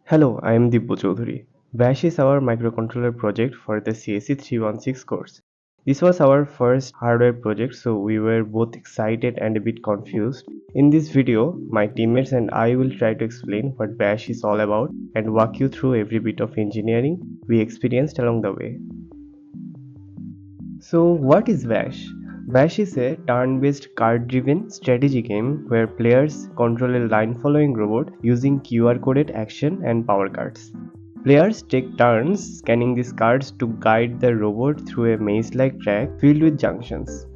Hello, I am Dibbo Choudhury. Vyas is our microcontroller project for the CSE-316 course. This was our first hardware project, so we were both excited and a bit confused. In this video, my teammates and I will try to explain what Vyas is all about and walk you through every bit of engineering we experienced along the way. So, what is Vyas? Vyas is a turn-based card-driven strategy game where players control a line-following robot using QR-coded action and power cards. Players take turns scanning these cards to guide the robot through a maze-like track filled with junctions.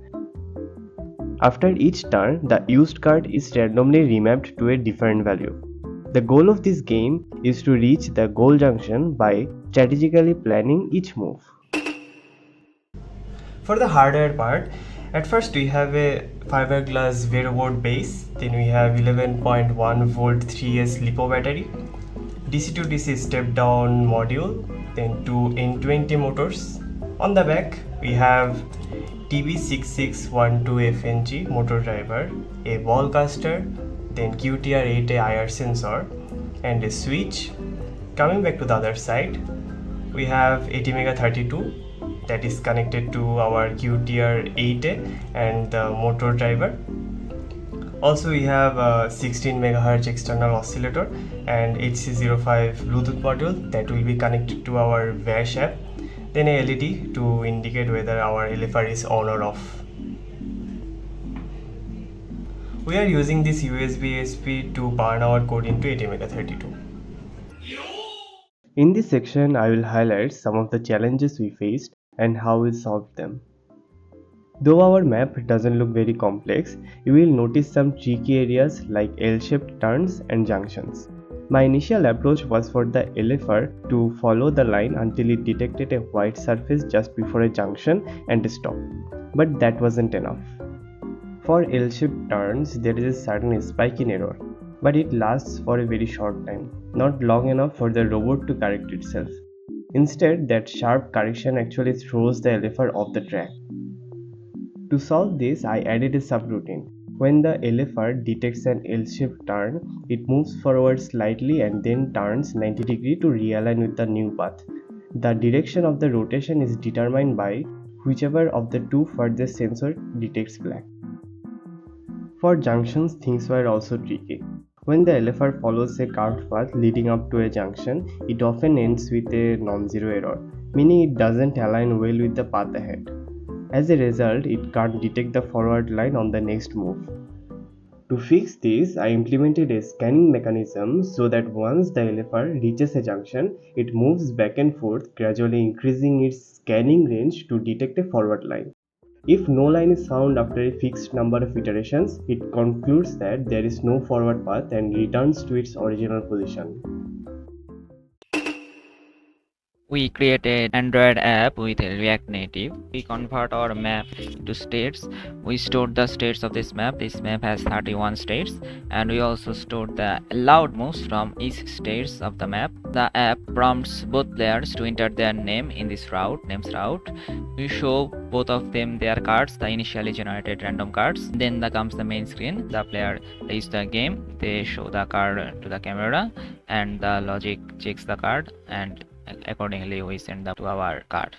After each turn, the used card is randomly remapped to a different value. The goal of this game is to reach the goal junction by strategically planning each move. For the hardware part, at first we have a fiberglass Veroboard base, then we have 11.1 volt 3S LiPo battery, DC to DC step down module, then two N20 motors. On the back we have TB6612FNG motor driver, a ball caster, then QTR8A IR sensor and a switch. Coming back to the other side, we have ATmega32 that is connected to our QTR8A and the motor driver. Also we have a 16 MHz external oscillator and HC05 Bluetooth module that will be connected to our Vyas app, then a LED to indicate whether our LFR is on or off. We are using this USB ASP to burn our code into ATmega32. In this section, I will highlight some of the challenges we faced and how we solved them. Though our map doesn't look very complex, you will notice some tricky areas like L-shaped turns and junctions. My initial approach was for the LFR to follow the line until it detected a white surface just before a junction and stop, but that wasn't enough. For L-shaped turns, there is a certain spike in error, but it lasts for a very short time, not long enough for the robot to correct itself. Instead, that sharp correction actually throws the LFR off the track. To solve this, I added a subroutine. When the LFR detects an L-shaped turn, it moves forward slightly and then turns 90 degrees to realign with the new path. The direction of the rotation is determined by whichever of the two furthest sensor detects black. For junctions, things were also tricky. When the LFR follows a curved path leading up to a junction, it often ends with a non-zero error, meaning it doesn't align well with the path ahead. As a result, it can't detect the forward line on the next move. To fix this, I implemented a scanning mechanism so that once the LFR reaches a junction, it moves back and forth, gradually increasing its scanning range to detect a forward line. If no line is found after a fixed number of iterations, it concludes that there is no forward path and returns to its original position. We created Android app with React Native. We convert our map into states. We stored the states of this map. This map has 31 states, and we also stored the allowed moves from each states of the map. The app prompts both players to enter their name in this names route. We show both of them their cards, the initially generated random cards. Then comes the main screen. The player plays the game. They show the card to the camera, and the logic checks the card, and accordingly we send them to our card.